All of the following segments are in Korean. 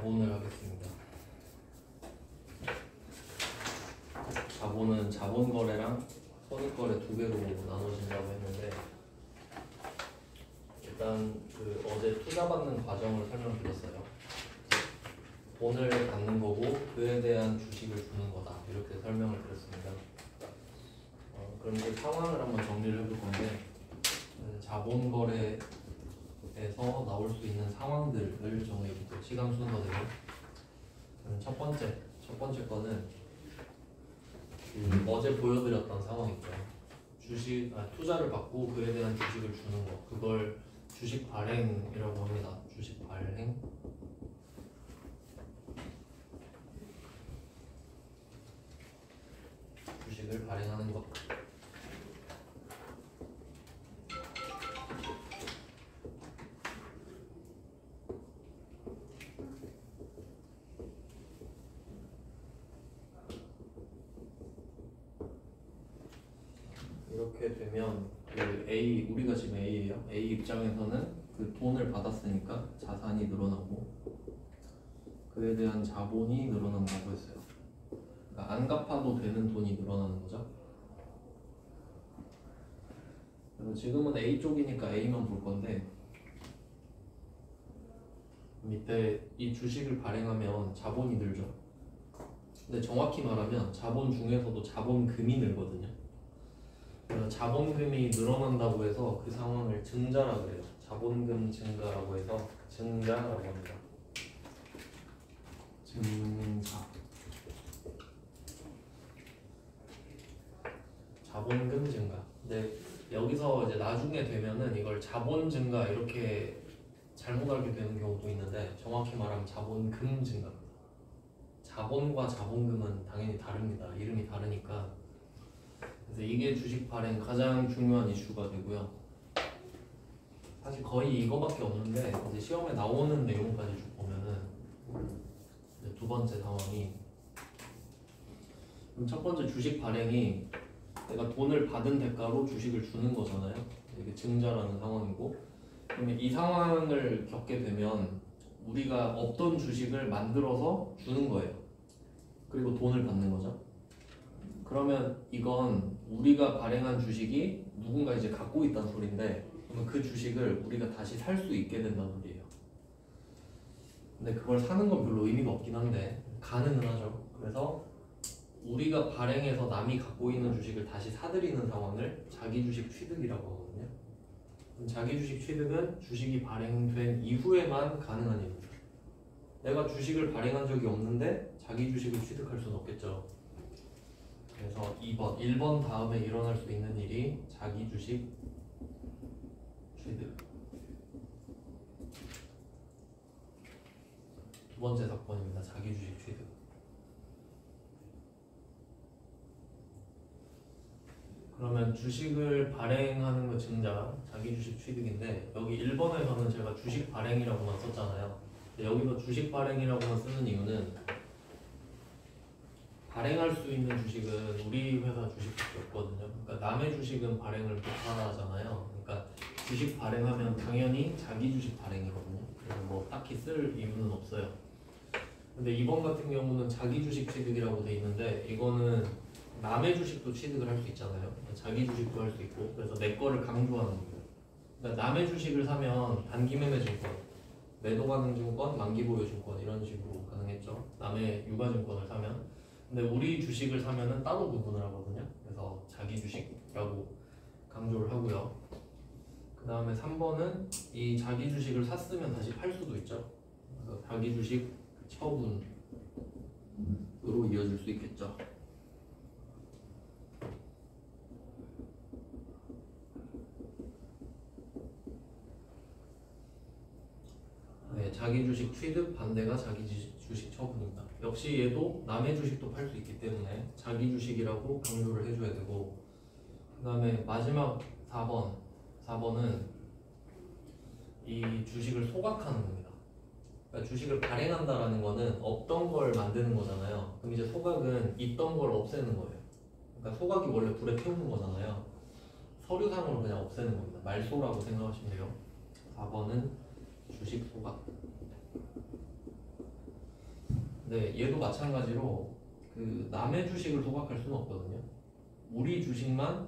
자본을 하겠습니다. 자본은 자본거래랑 선입거래 두 개로 나눠진다고 했는데, 일단 어제 투자받는 과정을 설명드렸어요. 돈을 받는 거고 그에 대한 주식을 주는 거다, 이렇게 설명을 드렸습니다. 그럼 그 상황을 한번 정리를 해볼 건데, 자본거래에서 나올 수 있는 상황들을 정리해볼게요. 시간 순서대로. 첫 번째 거는 어제 보여드렸던 상황이죠. 투자를 받고 그에 대한 주식을 주는 거, 그걸 주식 발행이라고 합니다. 주식 발행. 주식을 발행하는 것. 이렇게 되면 우리가 지금 A예요. A 입장에서는 그 돈을 받았으니까 자산이 늘어나고 그에 대한 자본이 늘어난다고 했어요. 그러니까 안 갚아도 되는 돈이 늘어나는 거죠. 그래서 지금은 A 쪽이니까 A만 볼 건데, 밑에 이 주식을 발행하면 자본이 늘죠. 근데 정확히 말하면 자본 중에서도 자본금이 늘거든요. 그래서 자본금이 늘어난다고 해서 그 상황을 증자라고 해요. 자본금 증가라고 해서 증자라고 합니다. 증자. 자본금 증가. 근데 여기서 이제 나중에 되면은 이걸 자본 증가 이렇게 잘못 알게 되는 경우도 있는데, 정확히 말하면 자본금 증가입니다. 자본과 자본금은 당연히 다릅니다. 이름이 다르니까. 그래서 이게 주식 발행 가장 중요한 이슈가 되고요. 사실 거의 이거밖에 없는데, 이제 시험에 나오는 내용까지 쭉 보면은 두 번째 상황이, 그럼 첫 번째 주식 발행이 내가 돈을 받은 대가로 주식을 주는 거잖아요. 이게 증자라는 상황이고, 그러면 이 상황을 겪게 되면 우리가 없던 주식을 만들어서 주는 거예요. 그리고 돈을 받는 거죠. 그러면 이건 우리가 발행한 주식이 누군가 이제 갖고 있다는 소리인데, 그러면 그 주식을 우리가 다시 살 수 있게 된다는 소리예요. 근데 그걸 사는 건 별로 의미가 없긴 한데 가능은 하죠. 그래서 우리가 발행해서 남이 갖고 있는 주식을 다시 사들이는 상황을 자기주식 취득이라고 하거든요. 자기주식 취득은 주식이 발행된 이후에만 가능한 일입니다. 내가 주식을 발행한 적이 없는데 자기주식을 취득할 수는 없겠죠. 그래서 1번 다음에 일어날 수 있는 일이 자기주식 취득. 두 번째 사건입니다. 자기주식 취득. 그러면 주식을 발행하는 거 증자, 자기주식 취득인데, 여기 1번에서는 제가 주식 발행이라고만 썼잖아요. 근데 여기서 주식 발행이라고만 쓰는 이유는, 발행할 수 있는 주식은 우리 회사 주식밖에 없거든요. 그러니까 남의 주식은 발행을 못 하잖아요. 그러니까 주식 발행하면 당연히 자기 주식 발행이거든요. 그래서 뭐 딱히 쓸 이유는 없어요. 근데 이번 같은 경우는 자기 주식 취득이라고 돼 있는데, 이거는 남의 주식도 취득을 할 수 있잖아요. 자기 주식도 할 수 있고, 그래서 내 거를 강조하는 거예요. 그러니까 남의 주식을 사면 단기 매매 증권, 매도 가능 증권, 만기 보유 증권 이런 식으로 가능했죠. 남의 유가 증권을 사면. 근데 우리 주식을 사면은 따로 구분을 하거든요. 그래서 자기 주식이라고 강조를 하고요. 그 다음에 3번은 이 자기 주식을 샀으면 다시 팔 수도 있죠. 그래서 자기 주식 처분으로 이어질 수 있겠죠. 네, 자기 주식 취득 반대가 자기 주식 처분입니다. 역시 얘도 남의 주식도 팔 수 있기 때문에 자기 주식이라고 강조를 해줘야 되고, 그 다음에 마지막 4번은 이 주식을 소각하는 겁니다. 그러니까 주식을 발행한다라는 거는 없던 걸 만드는 거잖아요. 그럼 이제 소각은 있던 걸 없애는 거예요. 그러니까 소각이 원래 불에 태우는 거잖아요. 서류상으로 그냥 없애는 겁니다. 말소라고 생각하시면 돼요. 4번은 주식 소각. 네, 얘도 마찬가지로 그 남의 주식을 소각할 수는 없거든요. 우리 주식만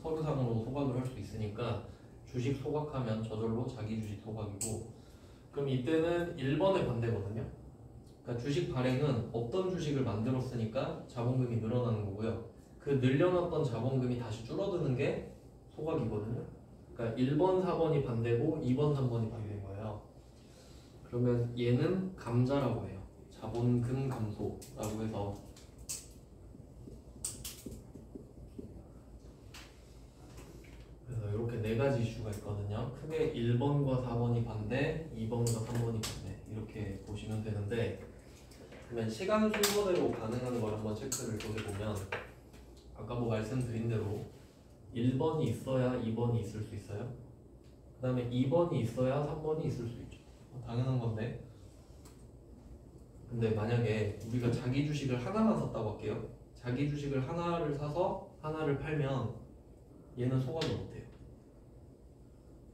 서류상으로 소각을 할 수 있으니까 주식 소각하면 저절로 자기 주식 소각이고, 그럼 이때는 1번의 반대거든요. 그러니까 주식 발행은 없던 주식을 만들었으니까 자본금이 늘어나는 거고요. 그 늘려놨던 자본금이 다시 줄어드는 게 소각이거든요. 그러니까 1번, 4번이 반대고 2번, 3번이 반대인 거예요. 그러면 얘는 감자라고 해요. 자본금 감소라고 해서 그래서 이렇게 네 가지 이슈가 있거든요. 크게 1번과 4번이 반대, 2번과 3번이 반대 이렇게 보시면 되는데, 그러면 시간 순서대로 가능한 걸 한번 체크를 해보면 아까 뭐 말씀드린 대로 1번이 있어야 2번이 있을 수 있어요. 그 다음에 2번이 있어야 3번이 있을 수 있죠. 당연한 건데, 근데 만약에 우리가 자기 주식을 하나만 샀다고 할게요. 자기 주식을 하나를 사서 하나를 팔면 얘는 소각을 못해요.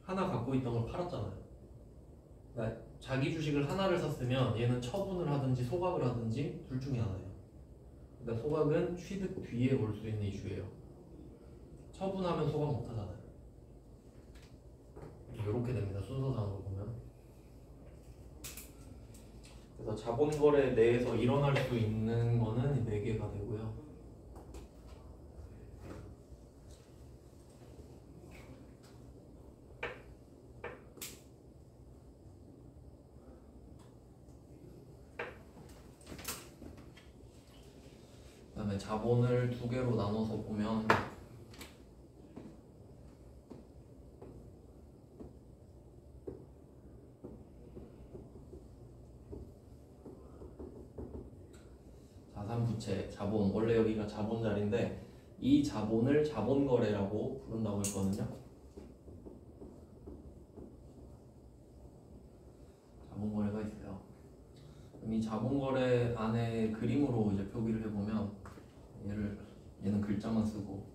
하나 갖고 있던 걸 팔았잖아요. 그러니까 자기 주식을 하나를 샀으면 얘는 처분을 하든지 소각을 하든지 둘 중에 하나예요. 그러니까 소각은 취득 뒤에 올 수 있는 이슈예요. 처분하면 소각 못 하잖아요. 이렇게 됩니다. 순서상으로 보면. 그래서 자본거래 내에서 일어날 수 있는 거는 4개가 되고요. 그 다음에 자본을 2개로 나눠서 보면 자산부채, 자본, 원래 여기가 자본 자리인데 이 자본을 자본거래라고 부른다고 했거든요. 자본거래가 있어요. 그럼 이 자본거래 안에 그림으로 이제 표기를 해보면 얘는 글자만 쓰고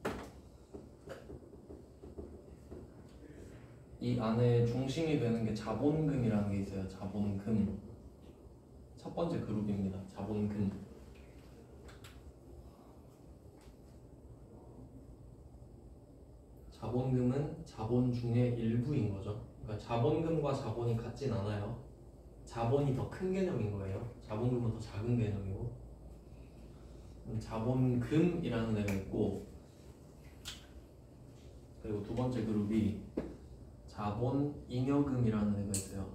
이 안에 중심이 되는 게 자본금이라는 게 있어요. 자본금. 첫 번째 그룹입니다. 자본금. 자본금은 자본 중의 일부인 거죠. 그러니까 자본금과 자본이 같진 않아요. 자본이 더 큰 개념인 거예요. 자본금은 더 작은 개념이고. 자본금이라는 애가 있고, 그리고 두 번째 그룹이 자본잉여금이라는 애가 있어요.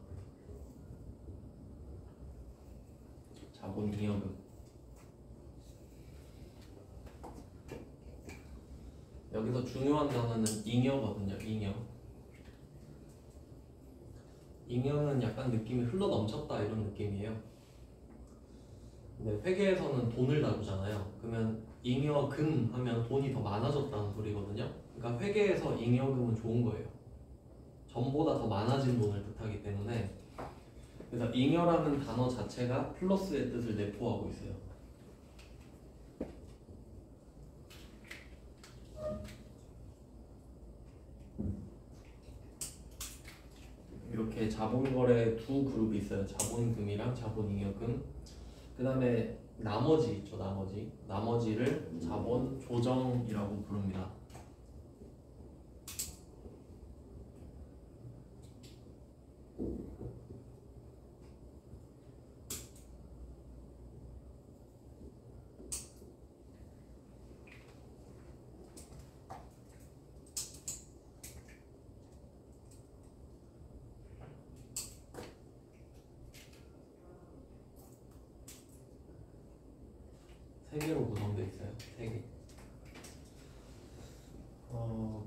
자본잉여금. 여기서 중요한 단어는 잉여거든요. 잉여. 잉여는 약간 느낌이 흘러 넘쳤다 이런 느낌이에요. 근데 회계에서는 돈을 다루잖아요. 그러면 잉여금 하면 돈이 더 많아졌다는 소리거든요. 그러니까 회계에서 잉여금은 좋은 거예요. 전보다 더 많아진 돈을 뜻하기 때문에. 그래서 잉여라는 단어 자체가 플러스의 뜻을 내포하고 있어요. 이렇게 자본거래 두 그룹이 있어요. 자본금이랑 자본잉여금. 그 다음에 나머지 있죠. 나머지를 자본조정이라고 부릅니다. 세 개로 구성되어 있어요. 3개.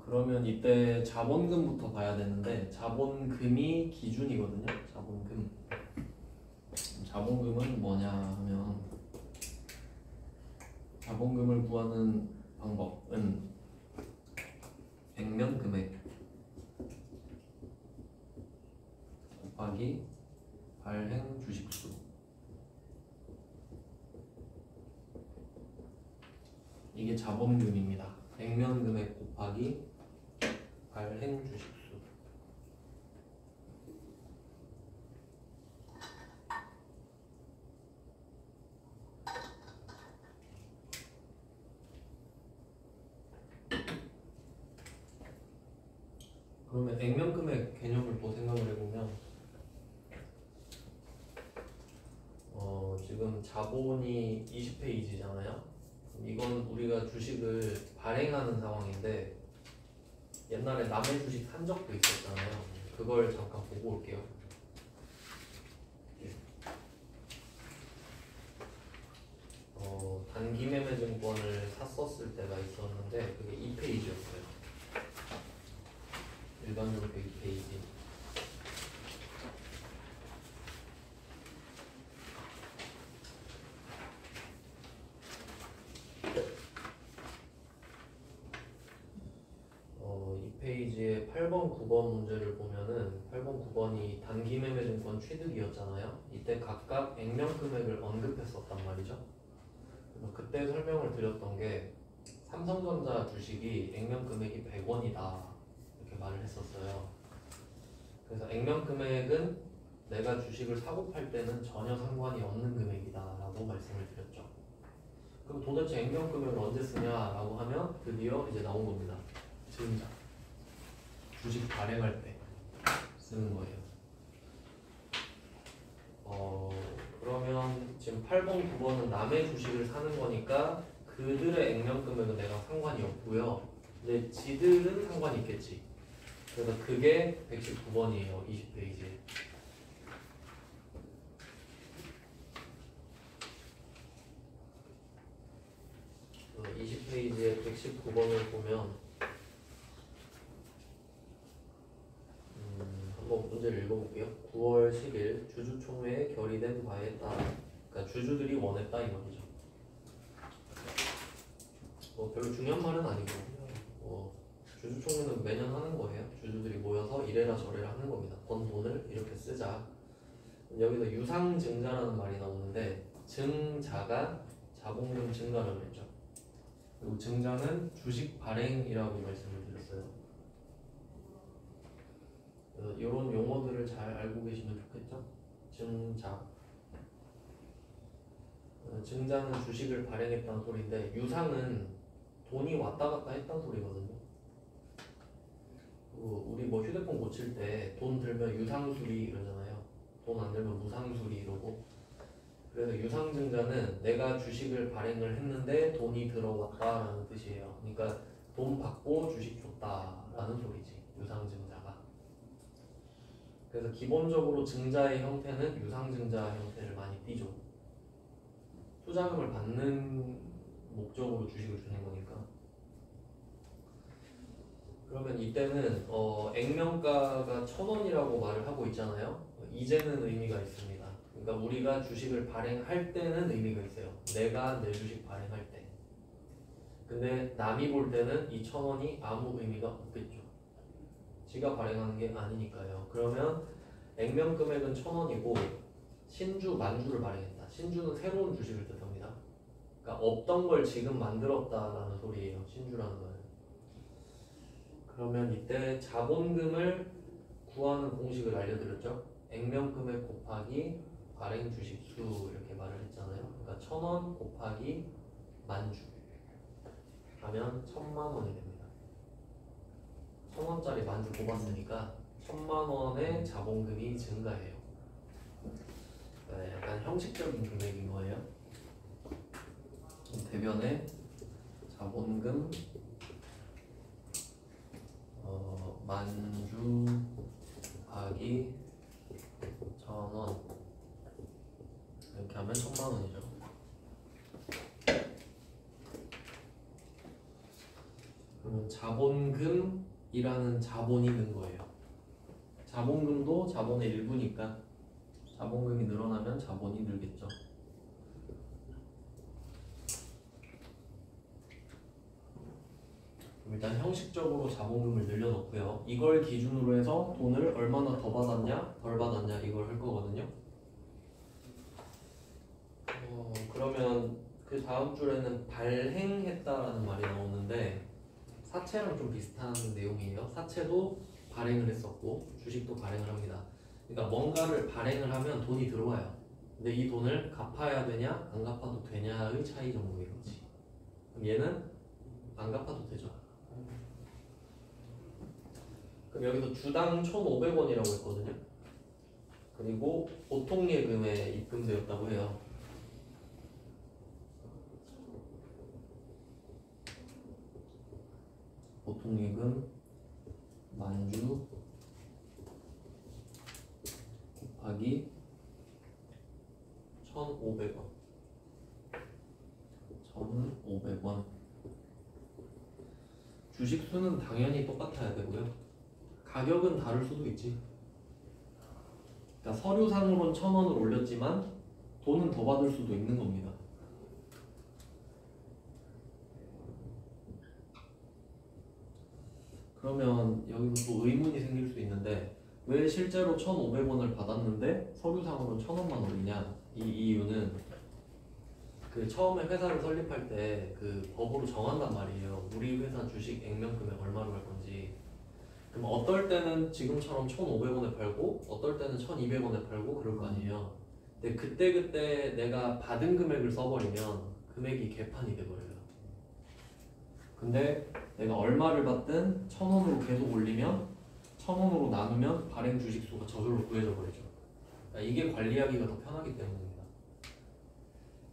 그러면 이때 자본금부터 봐야 되는데 자본금이 기준이거든요. 자본금. 자본금은 뭐냐 하면 자본금을 구하는 방법은 액면 금액 곱하기 발행 주식수. 이게 자본금입니다. 액면 금액 곱하기 발행 주식수. 그러면 액면금액 개념을 또 생각을 해보면 지금 자본이 20페이지잖아요. 이건 우리가 주식을 발행하는 상황인데 옛날에 남의 주식 산 적도 있었잖아요. 그걸 잠깐 보고 올게요. 단기매매증권을 샀었을 때가 있었는데 그게 2페이지였어요. 일반적으로 2페이지. 이 페이지에 8번, 9번 문제를 보면은 8번, 9번이 단기매매증권 취득이었잖아요. 이때 각각 액면금액을 언급했었단 말이죠. 그래서 그때 설명을 드렸던 게 삼성전자 주식이 액면금액이 100원이다 이렇게 말을 했었어요. 그래서 액면금액은 내가 주식을 사고 팔 때는 전혀 상관이 없는 금액이다 라고 말씀을 드렸죠. 그럼 도대체 액면금액을 언제 쓰냐라고 하면 드디어 이제 나온 겁니다. 증자. 주식 발행할 때 쓰는 거예요. 그러면 지금 8번, 9번은 남의 주식을 사는 거니까 그들의 액면금액은 내가 상관이 없고요. 근데 지들은 상관이 있겠지. 그래서 그게 119번이에요. 20페이지에. 그 20페이지에 119번을 보면 한번 문제를 읽어볼게요. 9월 10일 주주총회에 결의된 바에 따라 그러니까 주주들이 원했다 이 말이죠. 별로 중요한 말은 아니고 주주총회는 매년 하는 거예요. 주주들이 모여서 이래라 저래라 하는 겁니다. 번 돈을 이렇게 쓰자. 여기서 유상증자라는 말이 나오는데 증자가 자본금 증가라고 했죠. 그리고 증자는 주식 발행이라고 말씀을 드렸어요. 이런 용어들을 잘 알고 계시면 좋겠죠. 증자. 증자는 주식을 발행했다는 소리인데 유상은 돈이 왔다 갔다 했다는 소리거든요. 우리 뭐 휴대폰 고칠 때 돈 들면 유상수리 이러잖아요. 돈 안 들면 무상수리 이러고. 그래서 유상증자는 내가 주식을 발행을 했는데 돈이 들어왔다라는 뜻이에요. 그러니까 돈 받고 주식 줬다라는 소리지. 유상증자가. 그래서 기본적으로 증자의 형태는 유상증자 형태를 많이 띠죠. 투자금을 받는 목적으로 주식을 주는 거니까. 그러면 이때는 액면가가 1,000원이라고 말을 하고 있잖아요. 이제는 의미가 있습니다. 그러니까 우리가 주식을 발행할 때는 의미가 있어요. 내가 내 주식 발행할 때. 근데 남이 볼 때는 이 1,000원이 아무 의미가 없겠죠. 지가 발행하는 게 아니니까요. 그러면 액면 금액은 1,000원이고 신주, 만주를 발행했다. 신주는 새로운 주식을 뜻합니다. 그러니까 없던 걸 지금 만들었다라는 소리예요. 신주라는 거는. 그러면 이때 자본금을 구하는 공식을 알려드렸죠. 액면 금액 곱하기 발행 주식 수 이렇게 말을 했잖아요. 그러니까 1,000원 곱하기 만주 하면 1,000만 원이 됩니다. 1,000원짜리 만주 뽑았으니까 1,000만 원의 자본금이 증가해요. 약간 형식적인 금액인 거예요. 대변에 자본금 만주 곱하기 1,000원 이렇게 하면 1,000만 원이죠. 그러면 자본금이라는 자본이 는 거예요. 자본금도 자본의 일부니까 자본금이 늘어나면 자본이 늘겠죠. 일단 형식적으로 자본금을 늘려놓고요. 이걸 기준으로 해서 돈을 얼마나 더 받았냐, 덜 받았냐 이걸 할 거거든요. 그러면 그 다음 줄에는 발행했다라는 말이 나오는데 사채랑 좀 비슷한 내용이에요. 사채도 발행을 했었고 주식도 발행을 합니다. 그러니까 뭔가를 발행을 하면 돈이 들어와요. 근데 이 돈을 갚아야 되냐, 안 갚아도 되냐의 차이 정도인 거지. 그럼 얘는 안 갚아도 되죠. 그럼 여기서 주당 1,500원이라고 했거든요. 그리고 보통 예금에 입금되었다고 해요. 보통 예금 만주 곱하기 1,500원. 1,500원. 주식 수는 당연히 똑같아야 되고요. 가격은 다를 수도 있지. 그러니까 서류상으로는 1,000원을 올렸지만 돈은 더 받을 수도 있는 겁니다. 그러면 여기서 또 의문이 생길 수 있는데 왜 실제로 1,500원을 받았는데 서류상으로는 1,000원만 올리냐? 이 이유는 그 처음에 회사를 설립할 때 그 법으로 정한단 말이에요. 우리 회사 주식 액면금액 얼마로 할 건지. 그럼 어떨 때는 지금처럼 1,500원에 팔고 어떨 때는 1,200원에 팔고 그럴 거 아니에요. 근데 그때 내가 받은 금액을 써버리면 금액이 개판이 돼버려요. 근데 내가 얼마를 받든 1,000원으로 계속 올리면 1,000원으로 나누면 발행 주식수가 저절로 구해져 버리죠. 그러니까 이게 관리하기가 더 편하기 때문입니다.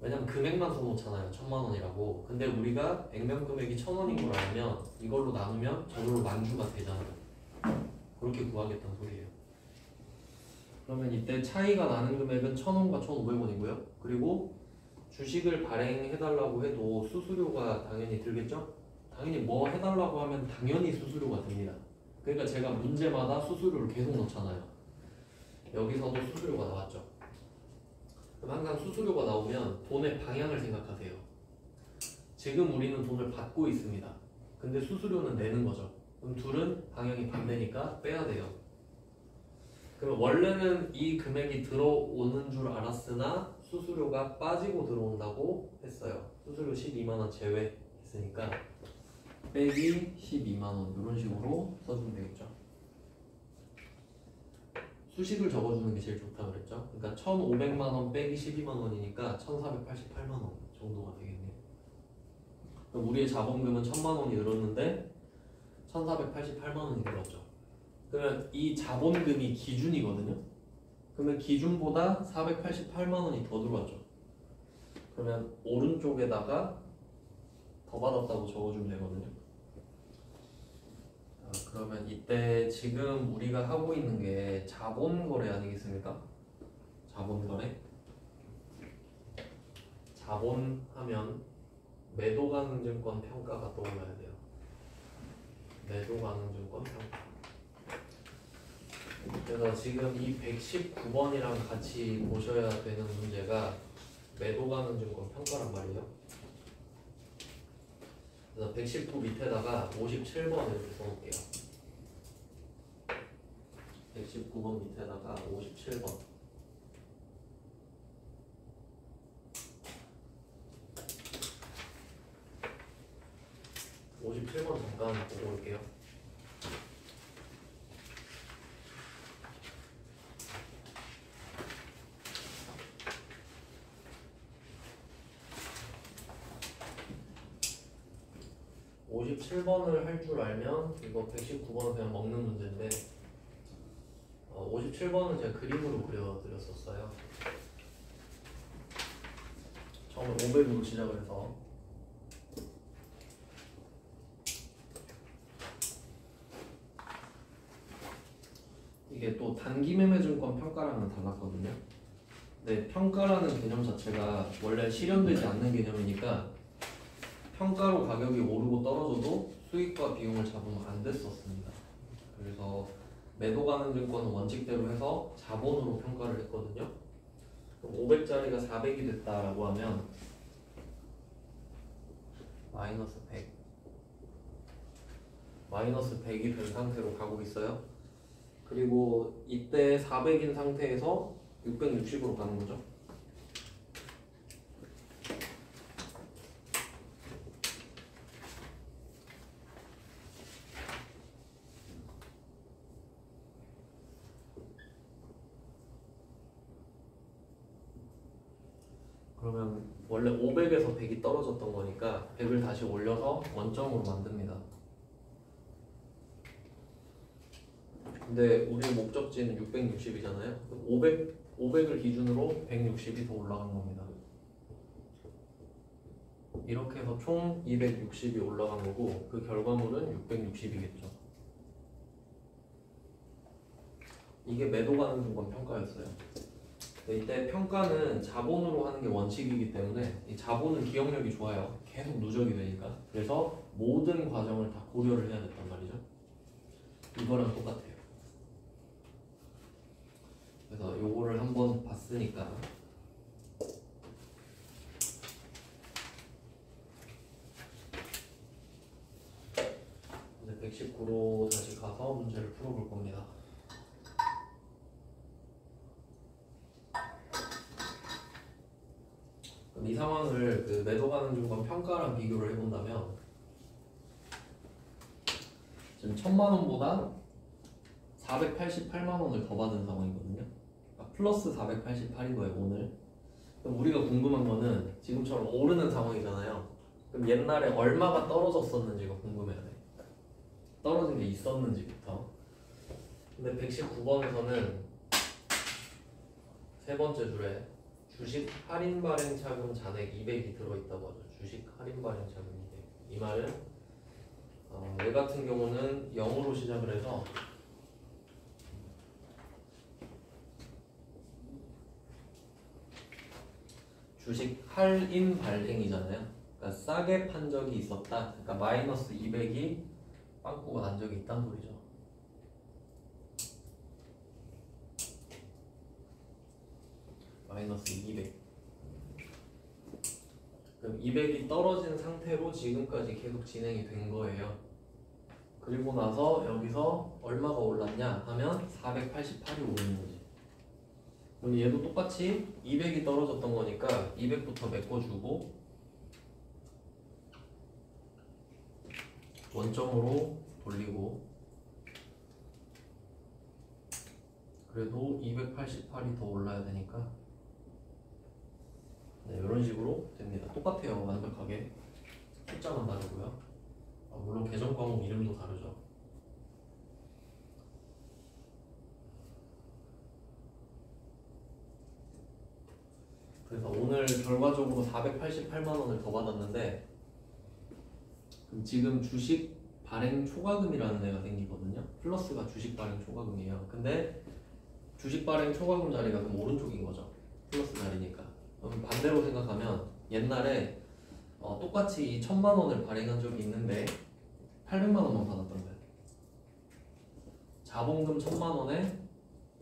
왜냐면 금액만 써놓잖아요. 1,000만 원이라고. 근데 우리가 액면 금액이 1,000원인 걸 알면 이걸로 나누면 저절로 만주가 되잖아요. 그렇게 구하겠다는 소리예요. 그러면 이때 차이가 나는 금액은 1,000원과 1,500원이고요. 그리고 주식을 발행해달라고 해도 수수료가 당연히 들겠죠? 당연히 뭐 해달라고 하면 당연히 수수료가 듭니다. 그러니까 제가 문제마다 수수료를 계속 넣잖아요. 여기서도 수수료가 나왔죠. 그럼 항상 수수료가 나오면 돈의 방향을 생각하세요. 지금 우리는 돈을 받고 있습니다. 근데 수수료는 내는 거죠. 그럼 둘은 방향이 반대니까 빼야 돼요. 그럼 원래는 이 금액이 들어오는 줄 알았으나 수수료가 빠지고 들어온다고 했어요. 수수료 12만원 제외했으니까 빼기 12만원 이런 식으로 써주면 되겠죠. 수식을 적어주는 게 제일 좋다 그랬죠. 그러니까 1,500만원 빼기 12만원이니까 1,488만원 정도가 되겠네요. 그럼 우리의 자본금은 1,000만원이 늘었는데 1,488만원이 늘었죠. 그러면 이 자본금이 기준이거든요. 그러면 기준보다 488만원이 더 들어왔죠. 그러면 오른쪽에다가 더 받았다고 적어주면 되거든요. 그러면 이때 지금 우리가 하고 있는 게 자본거래 아니겠습니까? 자본거래. 자본하면 매도가능증권 평가가 떠올라야 돼요. 매도가능증권 평가. 그래서 지금 이 119번이랑 같이 보셔야 되는 문제가 매도가능증권 평가란 말이에요. 그래서 119 밑에다가 57번 이렇게 써놓을게요. 119번 밑에다가 57번. 57번 잠깐 보고 올게요. (57번을) 할 줄 알면 이거 119번은 그냥 먹는 문제인데 57번은 제가 그림으로 그려드렸었어요. 처음에 500으로 시작을 해서 이게 또 단기매매증권 평가랑은 달랐거든요. 근데 평가라는 개념 자체가 원래 실현되지 않는 개념이니까 평가로 가격이 오르고 떨어져도 수익과 비용을 잡으면 안 됐었습니다. 그래서 매도가능증권은 원칙대로 해서 자본으로 평가를 했거든요. 그럼 500짜리가 400이 됐다라고 하면 마이너스 100 마이너스 100이 된 상태로 가고 있어요. 그리고 이때 400인 상태에서 660으로 가는 거죠. 그러면 원래 500에서 100이 떨어졌던 거니까 100을 다시 올려서 원점으로 만듭니다. 근데 우리 목적지는 660이잖아요. 500을 기준으로 160이 더 올라간 겁니다. 이렇게 해서 총 260이 올라간 거고 그 결과물은 660이겠죠. 이게 매도 가는 중간 평가였어요. 이때 평가는 자본으로 하는 게 원칙이기 때문에 이 자본은 기억력이 좋아요. 계속 누적이 되니까. 그래서 모든 과정을 다 고려를 해야 됐단 말이죠. 이거랑 똑같아요. 그래서 요거를 한번 봤으니까 이제 119로 다시 가서 문제를 풀어볼 겁니다. 그럼 이 상황을 그 매도 가는 중간 평가랑 비교를 해본다면 지금 1000만원보다 488만원을 더 받은 상황이거든요. 그러니까 플러스 488인 거예요 오늘. 그럼 우리가 궁금한 거는 지금처럼 오르는 상황이잖아요. 그럼 옛날에 얼마가 떨어졌었는지가 궁금해야 돼. 떨어진 게 있었는지부터. 근데 119번에서는 세 번째 줄에 주식 할인 발행 차금 잔액 200이 들어있다고 하죠. 주식 할인 발행 차금 200. 이 말은 얘 같은 경우는 0으로 시작을 해서 주식 할인 발행이잖아요. 그러니까 싸게 판 적이 있었다. 그러니까 마이너스 200이 빵꾸가 난 적이 있다는 소리죠. 마이너스 200. 그럼 200이 떨어진 상태로 지금까지 계속 진행이 된 거예요. 그리고 나서 여기서 얼마가 올랐냐 하면 488이 오르는 거지. 그럼 얘도 똑같이 200이 떨어졌던 거니까 200부터 메꿔주고 원점으로 돌리고 그래도 288이 더 올라야 되니까 네, 이런 식으로 됩니다. 똑같아요. 완벽하게. 숫자만 다르고요. 물론 계정 과목 이름도 다르죠. 그래서 오늘 결과적으로 488만원을 더 받았는데 그럼 지금 주식 발행 초과금이라는 애가 생기거든요. 플러스가 주식 발행 초과금이에요. 근데 주식 발행 초과금 자리가 그럼 오른쪽인 거죠. 플러스 자리니까. 그럼 반대로 생각하면 옛날에 똑같이 이 1000만원을 발행한 적이 있는데 800만원만 받았던 거예요. 자본금 1000만원에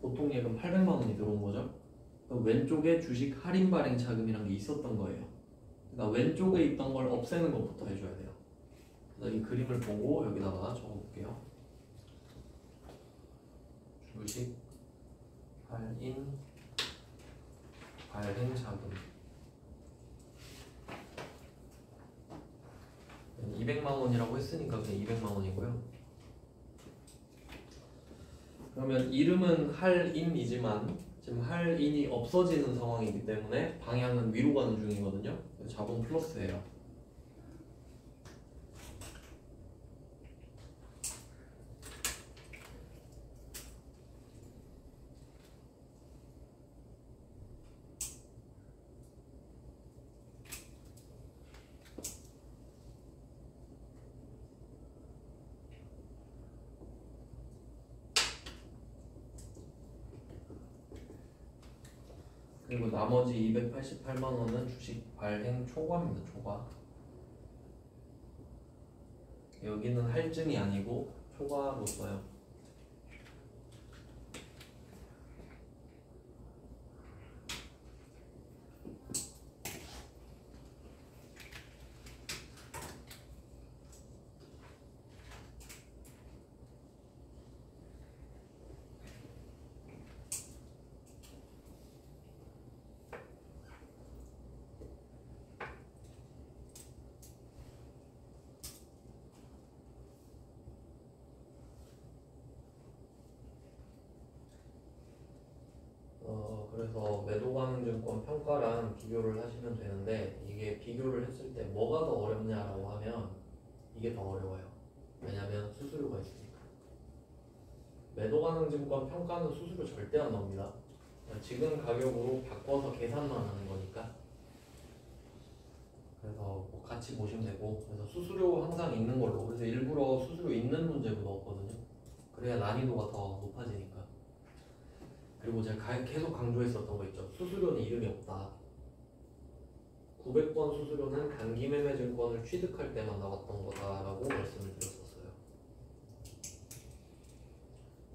보통 예금 800만원이 들어온 거죠. 그럼 왼쪽에 주식 할인 발행 자금이란 게 있었던 거예요. 그러니까 왼쪽에 있던 걸 없애는 것부터 해줘야 돼요. 그래서 이 그림을 보고 여기다가 적어볼게요. 주식 할인 발행 자금 200만원이라고 했으니까 그냥 200만원이고요. 그러면 이름은 할인이지만 지금 할인이 없어지는 상황이기 때문에 방향은 위로 가는 중이거든요. 자본 플러스예요. 그리고 나머지 288만원은 주식 발행 초과입니다. 초과. 여기는 할증이 아니고 초과로 써요. 그래서 매도가능증권 평가랑 비교를 하시면 되는데 이게 비교를 했을 때 뭐가 더 어렵냐라고 하면 이게 더 어려워요. 왜냐면 수수료가 있으니까. 매도 가능 증권 평가는 수수료 절대 안 나옵니다. 지금 가격으로 바꿔서 계산만 하는 거니까. 그래서 뭐 같이 보시면 되고, 그래서 수수료 항상 있는 걸로. 그래서 일부러 수수료 있는 문제로 넣었거든요. 그래야 난이도가 더 높아지니까. 그리고 제가 계속 강조했었던 거 있죠. 수수료는 이름이 없다. 900번 수수료는 단기 매매 증권을 취득할 때만 나왔던 거다라고 말씀을 드렸었어요.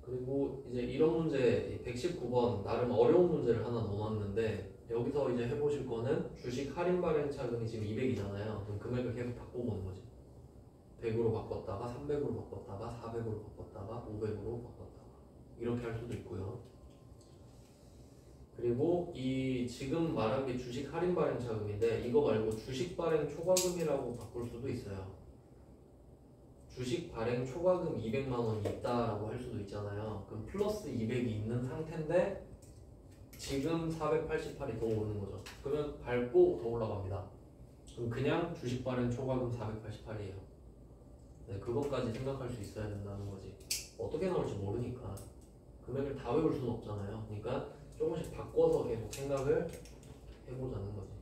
그리고 이제 이런 문제 119번 나름 어려운 문제를 하나 넣어놨는데, 여기서 이제 해보실 거는 주식 할인 발행 차금이 지금 200이잖아요. 그럼 금액을 계속 바꿔보는 거지. 100으로 바꿨다가 300으로 바꿨다가 400으로 바꿨다가 500으로 바꿨다가 이렇게 할 수도 있고요. 그리고 이 지금 말한 게 주식 할인 발행 차금인데, 이거 말고 주식 발행 초과금이라고 바꿀 수도 있어요. 주식 발행 초과금 200만 원이 있다라고 할 수도 있잖아요. 그럼 플러스 200이 있는 상태인데 지금 488이 더 오르는 거죠. 그러면 밟고 더 올라갑니다. 그럼 그냥 주식 발행 초과금 488이에요. 네, 그것까지 생각할 수 있어야 된다는 거지. 어떻게 나올지 모르니까 금액을 다 외울 수는 없잖아요. 그러니까 조금씩 바꿔서 계속 생각을 해보자는 거지.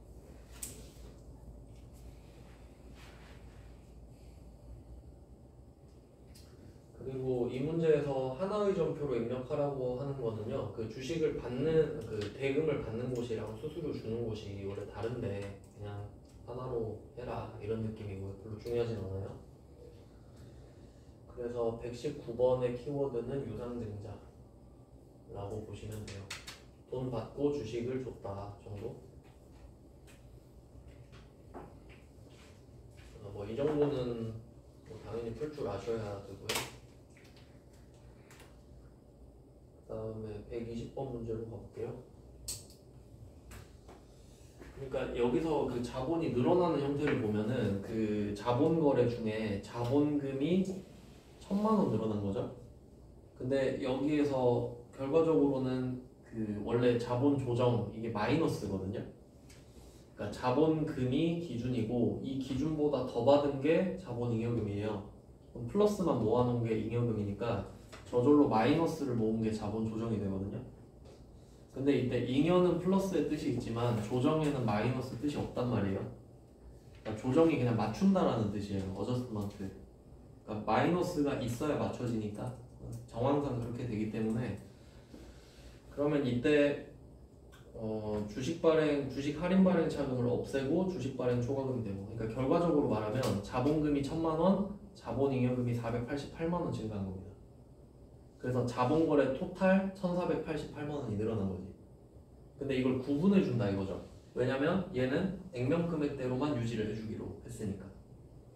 그리고 이 문제에서 하나의점표로 입력하라고 하는 거는요, 그 주식을 받는 그 대금을 받는 곳이랑 수수료 주는 곳이 원래 다른데 그냥 하나로 해라 이런 느낌이고요. 별로 중요하진 않아요. 그래서 119번의 키워드는 유상증자라고 보시면 돼요. 돈 받고 주식을 줬다 정도. 뭐 이 정도는 뭐 당연히 풀 줄 아셔야 되고요. 그 다음에 120번 문제로 가볼게요. 그러니까 여기서 그 자본이 늘어나는 형태를 보면은 그 자본 거래 중에 자본금이 1000만 원 늘어난 거죠. 근데 여기에서 결과적으로는 그 원래 자본 조정 이게 마이너스거든요. 그러니까 자본금이 기준이고 이 기준보다 더 받은 게 자본잉여금이에요. 그럼 플러스만 모아놓은 게 잉여금이니까 저절로 마이너스를 모은 게 자본 조정이 되거든요. 근데 이때 잉여는 플러스의 뜻이 있지만 조정에는 마이너스 뜻이 없단 말이에요. 그러니까 조정이 그냥 맞춘다라는 뜻이에요. 어저스트먼트. 그러니까 마이너스가 있어야 맞춰지니까 정황상 그렇게 되기 때문에, 그러면 이때 주식 할인 발행 차금을 없애고 주식 발행 초과금이 되고, 그러니까 결과적으로 말하면 자본금이 1000만 원, 자본잉여금이 488만 원 증가한 겁니다. 그래서 자본거래 토탈 1488만 원이 늘어난 거지. 근데 이걸 구분해 준다 이거죠. 왜냐면 얘는 액면 금액대로만 유지를 해주기로 했으니까.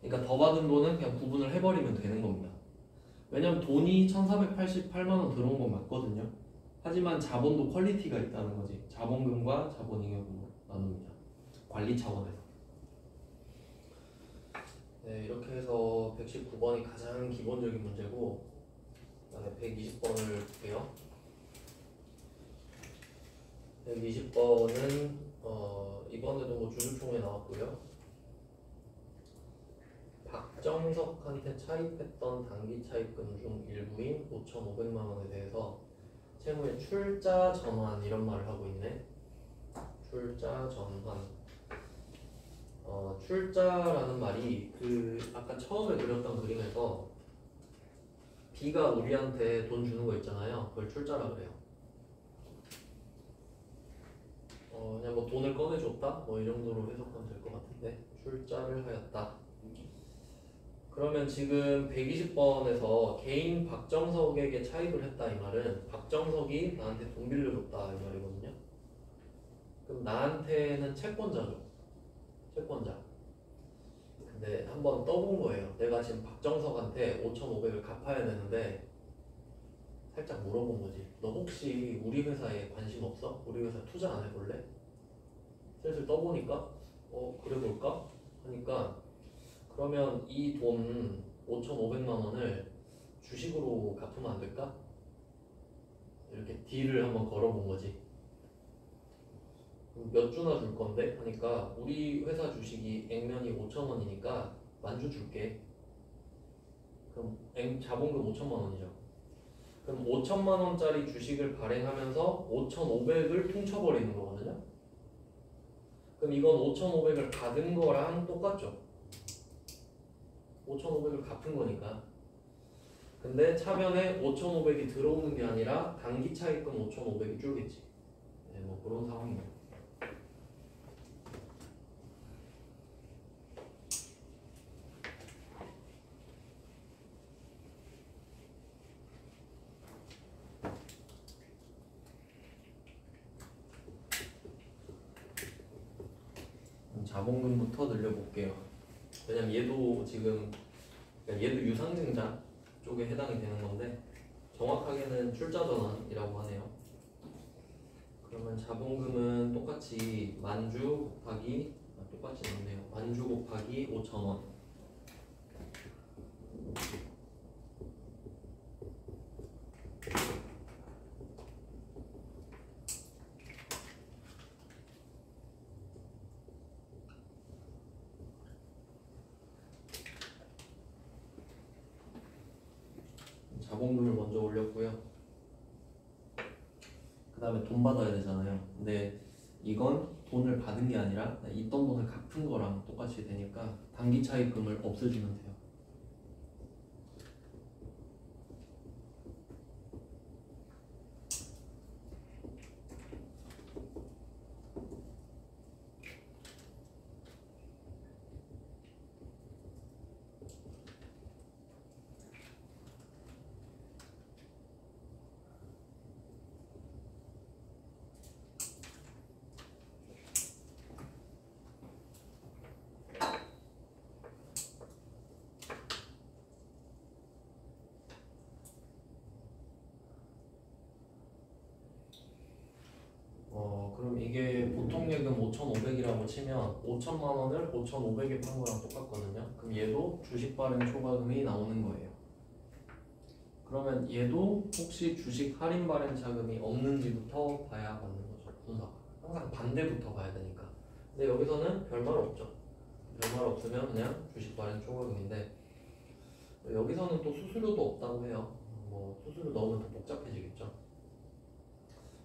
그러니까 더 받은 돈은 그냥 구분을 해버리면 되는 겁니다. 왜냐면 돈이 1488만 원 들어온 건 맞거든요. 하지만 자본도 퀄리티가 있다는 거지. 자본금과 자본잉여금으로 나눕니다. 관리 차원에서. 네, 이렇게 해서 119번이 가장 기본적인 문제고, 그다음에 120번을 볼게요. 120번은 이번에도 뭐 주주총회 나왔고요. 박정석한테 차입했던 단기 차입금 중 일부인 5,500만 원에 대해서 채무의 출자 전환 이런 말을 하고 있네. 출자 전환. 출자라는 말이 그 아까 처음에 그렸던 그림에서 B가 우리한테 돈 주는 거 있잖아요. 그걸 출자라 그래요. 그냥 뭐 돈을 꺼내줬다? 뭐 이 정도로 해석하면 될 것 같은데, 출자를 하였다. 그러면 지금 120번에서 개인 박정석에게 차입을 했다 이 말은 박정석이 나한테 돈 빌려줬다 이 말이거든요. 그럼 나한테는 채권자죠. 채권자. 근데 한번 떠본 거예요. 내가 지금 박정석한테 5,500을 갚아야 되는데 살짝 물어본 거지. 너 혹시 우리 회사에 관심 없어? 우리 회사 투자 안 해볼래? 슬슬 떠보니까 그래 볼까? 하니까 그러면 이 돈 5,500만 원을 주식으로 갚으면 안 될까? 이렇게 딜을 한번 걸어본 거지. 몇 주나 줄 건데? 하니까 우리 회사 주식이 액면이 5,000원이니까 만주 줄게. 그럼 자본금 5,000만 원이죠. 그럼 5천만 원짜리 주식을 발행하면서 5,500을 퉁쳐버리는 거거든요. 그럼 이건 5,500을 받은 거랑 똑같죠. 5,500을 갚은 거니까. 근데 차변에 5,500이 들어오는 게 아니라 단기 차입금 5,500이 줄겠지. 네, 뭐 그런 상황입니다. 자본금부터 늘려볼게요. 왜냐면 얘도 지금 그러니까 얘도 유상증자 쪽에 해당이 되는 건데 정확하게는 출자전환이라고 하네요. 그러면 자본금은 똑같이 만주 곱하기 똑같이 나오네요. 만주 곱하기 5,000원. 자본금을 먼저 올렸고요. 그 다음에 돈 받아야 되잖아요. 근데 이건 돈을 받은 게 아니라 있던 돈을 갚은 거랑 똑같이 되니까 단기 차입금을 없애주면 돼요. 그럼 이게 보통 예금 5,500이라고 치면 5천만 원을 5,500에 판 거랑 똑같거든요. 그럼 얘도 주식 발행 초과금이 나오는 거예요. 그러면 얘도 혹시 주식 할인 발행 자금이 없는지부터 봐야 맞는 거죠. 순서가. 항상 반대부터 봐야 되니까. 근데 여기서는 별말 없죠. 별말 없으면 그냥 주식 발행 초과금인데 여기서는 또 수수료도 없다고 해요. 뭐 수수료 넣으면 더 복잡해지겠죠.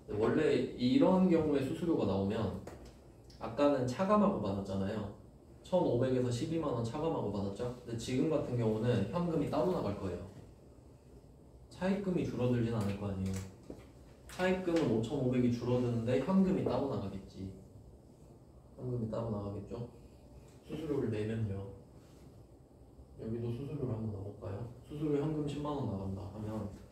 원래 이런 경우에 수수료가 나오면 아까는 차감하고 받았잖아요. 1,500에서 12만원 차감하고 받았죠. 근데 지금 같은 경우는 현금이 따로 나갈 거예요. 차입금이 줄어들진 않을 거 아니에요. 차입금은 5,500이 줄어드는데 현금이 따로 나가겠지. 현금이 따로 나가겠죠. 수수료를 내면요. 여기도 수수료를 한번 넣어볼까요? 수수료 현금 10만원 나간다 하면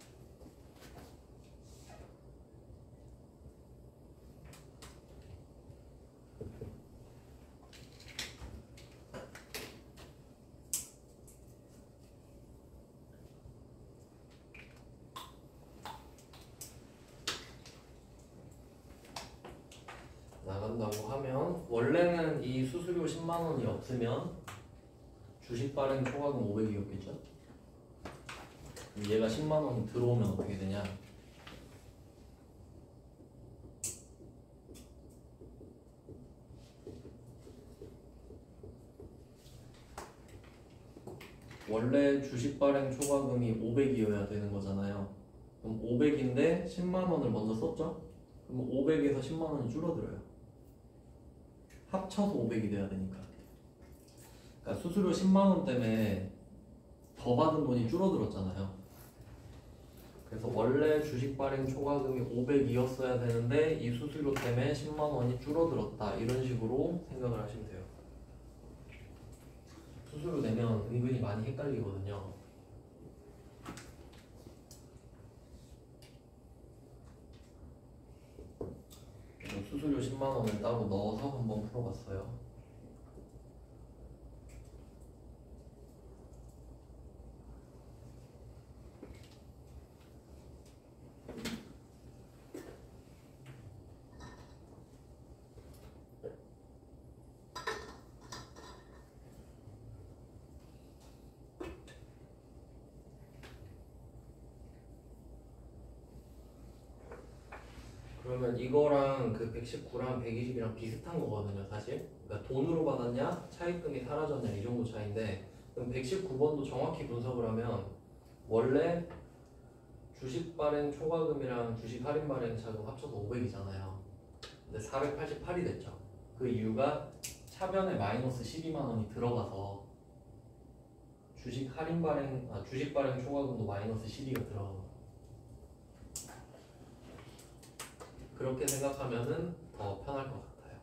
나간다고 하면 원래는 이 수수료 10만원이 없으면 주식 발행 초과금 500이었겠죠? 얘가 10만원이 들어오면 어떻게 되냐? 원래 주식 발행 초과금이 500이어야 되는 거잖아요. 그럼 500인데 10만원을 먼저 썼죠? 그럼 500에서 10만원이 줄어들어요. 합쳐서 500이 돼야 되니까. 그러니까 수수료 10만원 때문에 더 받은 돈이 줄어들었잖아요. 그래서 원래 주식 발행 초과금이 500이었어야 되는데 이 수수료 때문에 10만원이 줄어들었다. 이런 식으로 생각을 하시면 돼요. 수수료 내면 은근히 많이 헷갈리거든요. 수수료 10만원을 따로 넣어서 한번 풀어봤어요. 그러면 이거랑 그 119랑 120이랑 비슷한 거거든요, 사실. 그러니까 돈으로 받았냐, 차입금이 사라졌냐 이 정도 차이인데, 그럼 119번도 정확히 분석을 하면 원래 주식 발행 초과금이랑 주식 할인 발행 차금 합쳐서 500이잖아요. 근데 488이 됐죠. 그 이유가 차변에 마이너스 12만 원이 들어가서 주식 발행 초과금도 마이너스 12가 들어가고 그렇게 생각하면은 더 편할 것 같아요.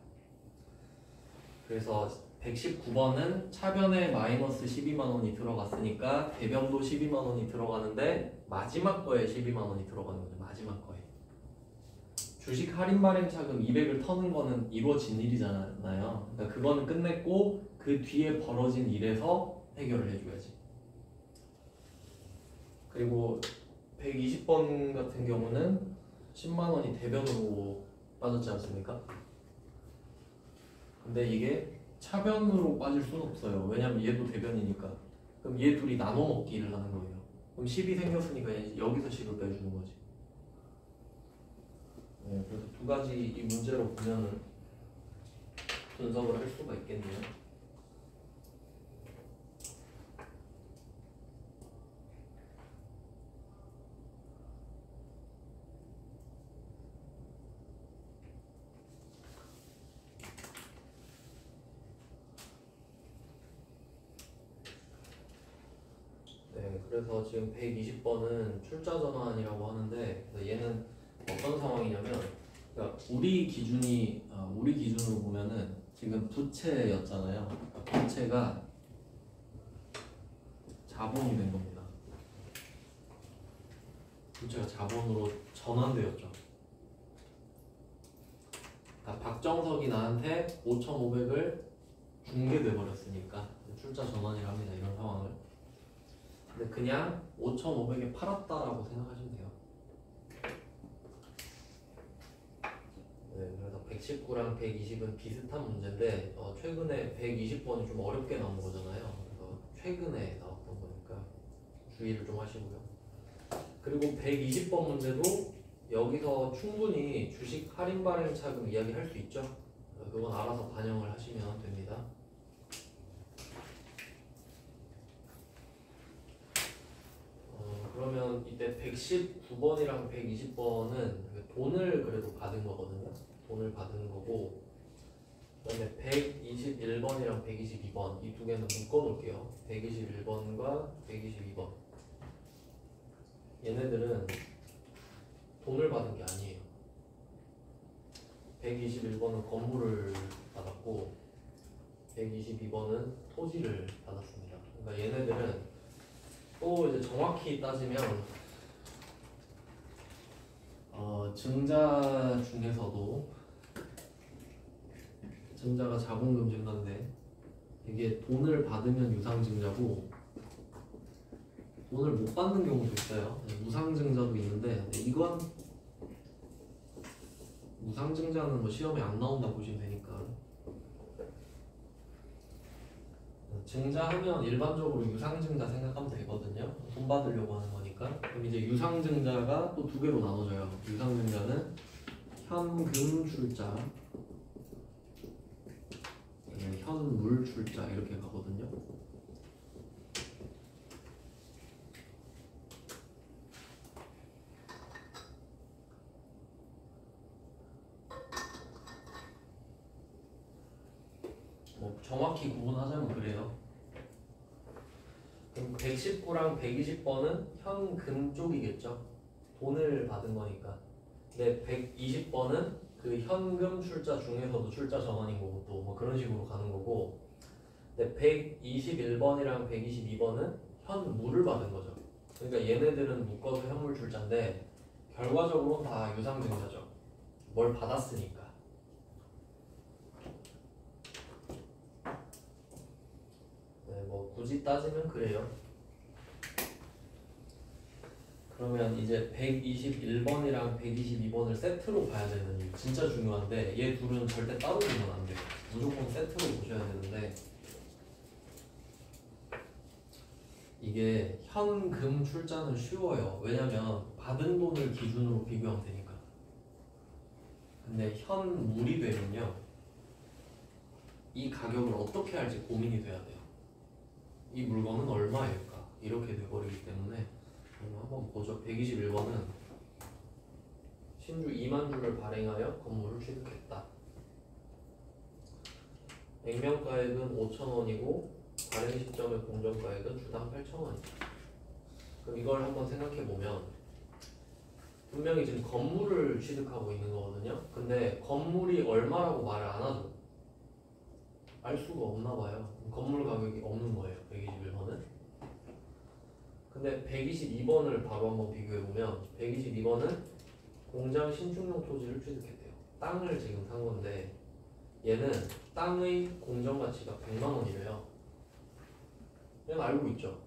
그래서 119번은 차변에 마이너스 12만 원이 들어갔으니까 대변도 12만 원이 들어가는데 마지막 거에 12만 원이 들어가는 거죠. 마지막 거에. 주식 할인 발행 차금 200을 터는 거는 이루어진 일이잖아요. 그러니까 그거는 끝냈고 그 뒤에 벌어진 일에서 해결을 해줘야지. 그리고 120번 같은 경우는 10만 원이 대변으로 빠졌지 않습니까? 근데 이게 차변으로 빠질 수는 없어요. 왜냐면 얘도 대변이니까. 그럼 얘 둘이 나눠 먹기를 하는 거예요. 그럼 10이 생겼으니까 여기서 10을 빼주는 거지. 네, 그래서 두 가지 이 문제로 보면은 분석을 할 수가 있겠네요. 네, 그래서 지금 120번은 출자 전환이라고 하는데 얘는 어떤 상황이냐면 그러니까 우리 기준으로 보면은 지금 부채였잖아요. 그러니까 부채가 자본이 된 겁니다. 부채가 자본으로 전환되었죠. 그러니까 박정석이 나한테 5,500을 중개돼 버렸으니까 출자 전환이라 합니다. 이런 상황을. 근데 그냥 5,500에 팔았다라고 생각하시면 돼요. 네, 그래서 119랑 120은 비슷한 문제인데 최근에 120번이 좀 어렵게 나온 거잖아요. 그래서 최근에 나왔던 거니까 주의를 좀 하시고요. 그리고 120번 문제도 여기서 충분히 주식 할인 발행 차금 이야기 할 수 있죠. 그건 알아서 반영을 하시면 됩니다. 그러면 이때 119번이랑 120번은 돈을 그래도 받은 거거든요. 돈을 받은 거고, 그다음에 121번이랑 122번 이 두 개는 묶어 놓을게요. 121번과 122번. 얘네들은 돈을 받은 게 아니에요. 121번은 건물을 받았고 122번은 토지를 받았습니다. 그러니까 얘네들은 또 이제 정확히 따지면 증자 중에서도 증자가 자본금 증가인데 이게 돈을 받으면 유상증자고 돈을 못 받는 경우도 있어요. 무상증자도 있는데 이건 무상증자는 뭐 시험에 안 나온다 보시면 되니까 증자하면 일반적으로 유상증자 생각하면 되거든요. 돈 받으려고 하는 거니까. 그럼 이제 유상증자가 또 두 개로 나눠져요. 유상증자는 현금 출자, 현물 출자 이렇게 가거든요. 뭐 정확히 구분하자면 그래요. 그럼 119랑 120번은 현금 쪽이겠죠. 돈을 받은 거니까. 근데 120번은 그 현금 출자 중에서도 출자 전환인 거고 또 뭐 그런 식으로 가는 거고. 근데 121번이랑 122번은 현물을 받은 거죠. 그러니까 얘네들은 묶어서 현물 출자인데 결과적으로는 다 유상증자죠. 뭘 받았으니까. 네, 뭐 굳이 따지면 그래요. 그러면 이제 121번이랑 122번을 세트로 봐야 되는 이유 진짜 중요한데 얘 둘은 절대 따로 보면 안 돼요. 무조건 세트로 보셔야 되는데 이게 현금 출자는 쉬워요. 왜냐면 받은 돈을 기준으로 비교하면 되니까. 근데 현물이 되면요 이 가격을 어떻게 할지 고민이 돼야 돼요. 이 물건은 얼마일까? 이렇게 돼버리기 때문에 한번 보죠. 121번은 신주 2만 주를 발행하여 건물을 취득했다. 액면가액은 5,000원이고 발행 시점의 공정가액은 주당 8,000원이다. 그럼 이걸 한번 생각해 보면 분명히 지금 건물을 취득하고 있는 거거든요. 근데 건물이 얼마라고 말을 안 하죠. 알 수가 없나 봐요. 건물 가격이 없는 거예요. 121번은. 근데 122번을 바로 한번 비교해 보면 122번은 공장 신축용 토지를 취득했대요. 땅을 지금 산 건데 얘는 땅의 공정 가치가 100만 원이래요. 그냥 알고 있죠.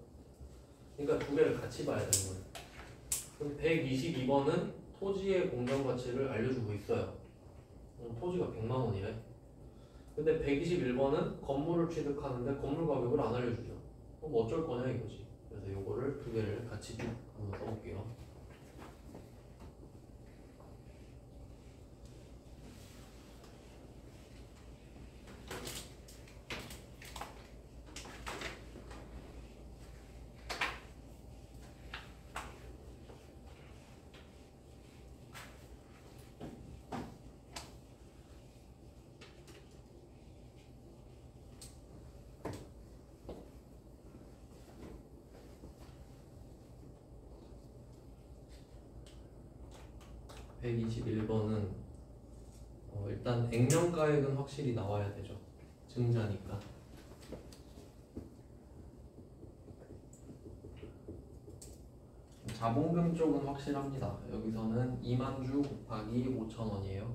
그러니까 두 개를 같이 봐야 되는 거예요. 그럼 122번은 토지의 공정 가치를 알려주고 있어요. 토지가 100만 원이래. 근데 121번은 건물을 취득하는데 건물 가격을 안 알려주죠. 그럼 어쩔 거냐 이거지. 그래서 요거를 두 개를 같이 쭉 한번 써볼게요. 백 121번은 일단 액면가액은 확실히 나와야 되죠. 증자니까. 자본금 쪽은 확실합니다. 여기서는 2만 주 곱하기 5,000원이에요.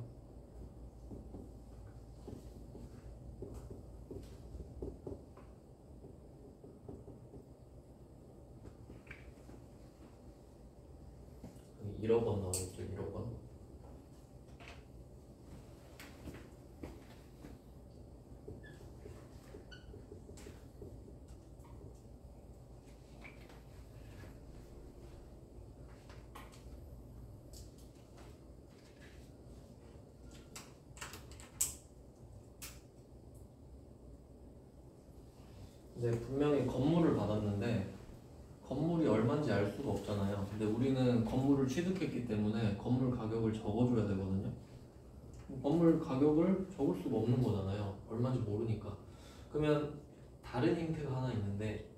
여기 1억 원 나오겠죠. 1억 원. 근데 분명히 건물을 받았는데 건물이 얼마인지 알 수가 없잖아요. 근데 우리는 건물을 취득했기 때문에 건물 가격을 적어줘야 되거든요. 건물 가격을 적을 수가 없는 거잖아요. 얼마인지 모르니까. 그러면 다른 힌트가 하나 있는데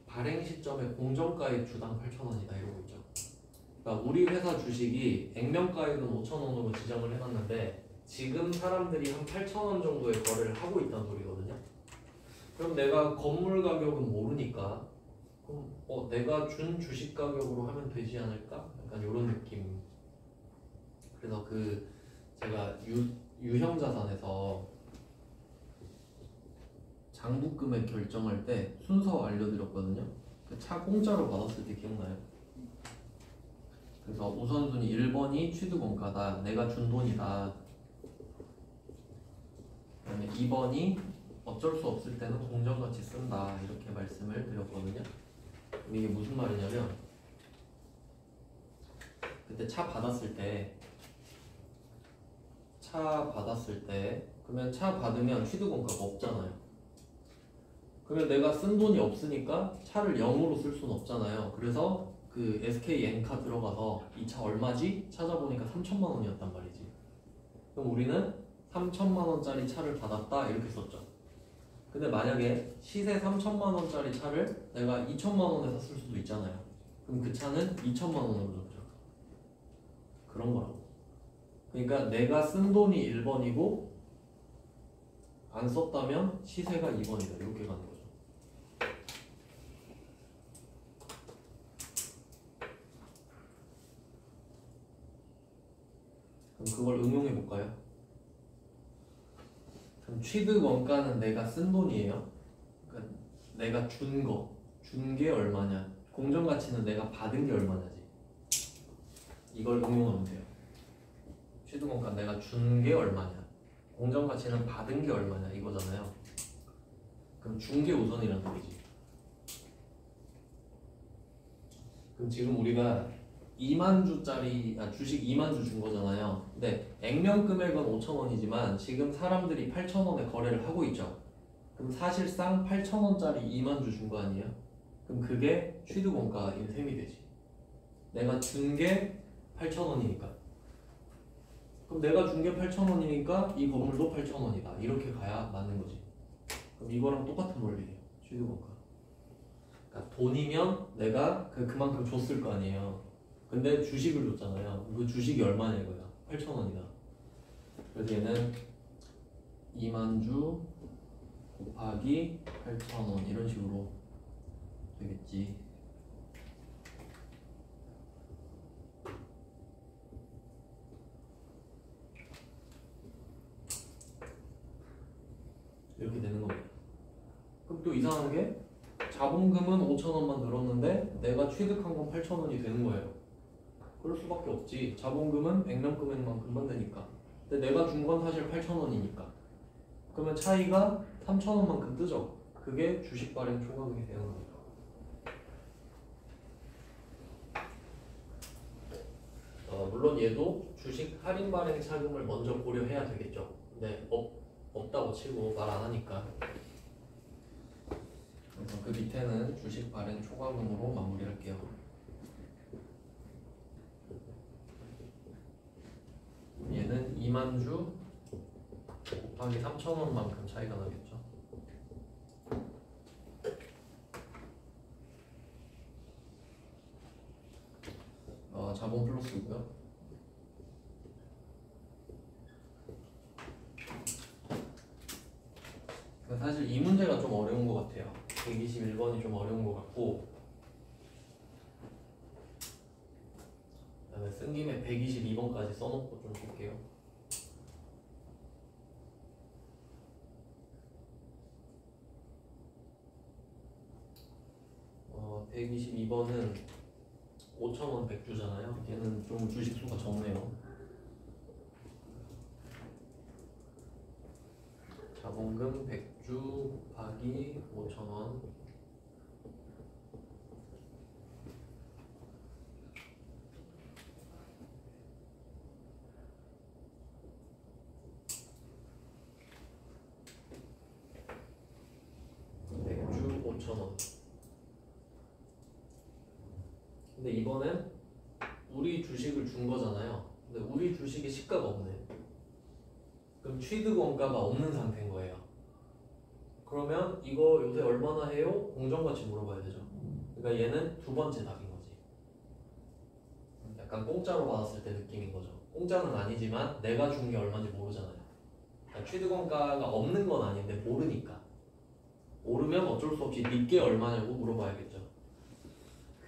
발행 시점에 공정가액 주당 8,000원이다 이러고 있죠. 그러니까 우리 회사 주식이 액면가액은 5,000원으로 지정을 해놨는데 지금 사람들이 한 8,000원 정도의 거래를 하고 있다는 소리거든요. 그럼 내가 건물 가격은 모르니까 그럼 내가 준 주식 가격으로 하면 되지 않을까? 약간 이런 느낌. 그래서 제가 유형 자산에서 장부금액 결정할 때 순서 알려드렸거든요. 그 차 공짜로 받았을 때 기억나요? 그래서 우선순위 1번이 취득원가다. 내가 준 돈이다. 그다음에 2번이 어쩔 수 없을 때는 공정가치 쓴다. 이렇게 말씀을 드렸거든요. 이게 무슨 말이냐면 그때 차 받았을 때 그러면 차 받으면 취득원가가 없잖아요. 그러면 내가 쓴 돈이 없으니까 차를 0으로 쓸 수는 없잖아요. 그래서 그 SK 엔카 들어가서 이 차 얼마지? 찾아보니까 3천만 원이었단 말이지. 그럼 우리는 3천만 원짜리 차를 받았다 이렇게 썼죠. 근데 만약에 시세 3천만 원짜리 차를 내가 2천만 원에 샀을 수도 있잖아요. 그럼 그 차는 2천만 원으로 적죠. 그런 거라고. 그러니까 내가 쓴 돈이 1번이고 안 썼다면 시세가 2번이다. 이렇게 가는 거죠. 그럼 그걸 응용해 볼까요? 그럼 취득 원가는 내가 쓴 돈이에요. 그러니까 내가 준 게 얼마냐? 공정 가치는 내가 받은 게 얼마냐지. 이걸 응용하면 돼요. 취득 원가 내가 준 게 얼마냐? 공정 가치는 받은 게 얼마냐 이거잖아요. 그럼 준 게 우선이란 소리지. 그럼 지금 우리가 2만 주짜리 주식 2만 주 준 거잖아요. 근데 액면 금액은 5,000원이지만 지금 사람들이 8,000원에 거래를 하고 있죠. 그럼 사실상 8,000원짜리 2만 주 준 거 아니에요? 그럼 그게 취득 원가인 셈이 되지. 내가 준 게 8,000원이니까. 그럼 내가 준 게 8,000원이니까 이 건물도 8,000원이다. 이렇게 가야 맞는 거지. 그럼 이거랑 똑같은 원리예요. 취득 원가. 그러니까 돈이면 내가 그만큼 줬을 거 아니에요. 근데 주식을 줬잖아요. 그 주식이 얼마냐 이거야. 8,000원이다. 그래서 얘는 2만주 곱하기 8,000원 이런 식으로 되겠지. 이렇게 되는 겁니다. 그럼 또 이상한 게 자본금은 5,000원만 늘었는데 내가 취득한 건 8,000원이 되는 거예요. 그럴 수밖에 없지. 자본금은 액면 금액만큼만 되니까. 근데 내가 준 건 사실 8,000원이니까. 그러면 차이가 3,000원만큼 뜨죠. 그게 주식 발행 초과금이 되는 겁니다. 물론 얘도 주식 할인 발행 차금을 먼저 고려해야 되겠죠. 근데 없다고 치고 말 안 하니까. 그래서 그 밑에는 주식 발행 초과금으로 마무리할게요. 얘는 2만주 곱하기 3,000원만큼 차이가 나겠죠. 자본 플러스고요. 사실 이 문제가 좀 어려운 것 같아요. 121번이 좀 어려운 것 같고, 그다음에 쓴 김에 122번까지 써놓고 좀 볼게요. 어, 122번은 5,000원 100주잖아요. 얘는 좀 주식 수가 적네요. 자본금 100주 곱하기 5,000원. 근데 이번엔 우리 주식을 준 거잖아요. 근데 우리 주식에 시가가 없네. 그럼 취득 원가가 없는 상태인 거예요. 그러면 이거 요새 얼마나 해요? 공정가치 물어봐야 되죠. 그러니까 얘는 두 번째 답인 거지. 약간 공짜로 받았을 때 느낌인 거죠. 공짜는 아니지만 내가 준 게 얼마인지 모르잖아요. 그러니까 취득 원가가 없는 건 아닌데 모르니까. 모르면 어쩔 수 없이 네게 얼마냐고 물어봐야겠죠.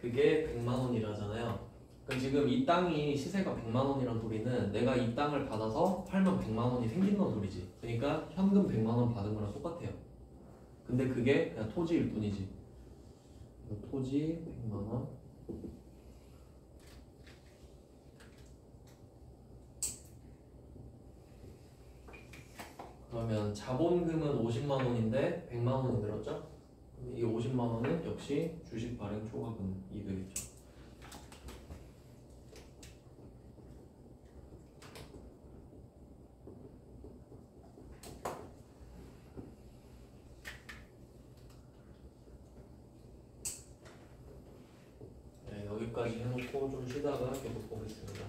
그게 100만 원이라잖아요. 그럼 지금 이 땅이 시세가 100만 원이란 소리는 내가 이 땅을 받아서 팔면 100만 원이 생긴다는 소리지. 그러니까 현금 100만 원 받은 거랑 똑같아요. 근데 그게 그냥 토지일 뿐이지. 토지 100만 원. 그러면 자본금은 50만 원인데 100만 원이 늘었죠? 이 50만 원은 역시 주식 발행 초과금이 되겠죠. 네, 여기까지 해놓고 좀 쉬다가 계속 보겠습니다.